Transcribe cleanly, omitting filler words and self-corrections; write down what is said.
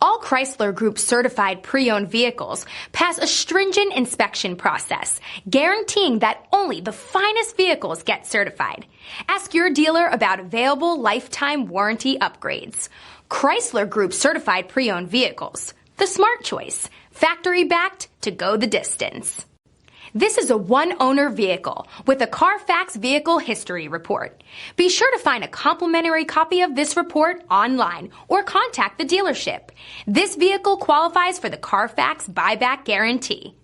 All Chrysler Group certified pre-owned vehicles pass a stringent inspection process, guaranteeing that only the finest vehicles get certified. Ask your dealer about available lifetime warranty upgrades. Chrysler Group certified pre-owned vehicles. The smart choice. Factory backed to go the distance. This is a one-owner vehicle with a CARFAX Vehicle History Report. Be sure to find a complimentary copy of this report online or contact the dealership. This vehicle qualifies for the CARFAX Buyback Guarantee.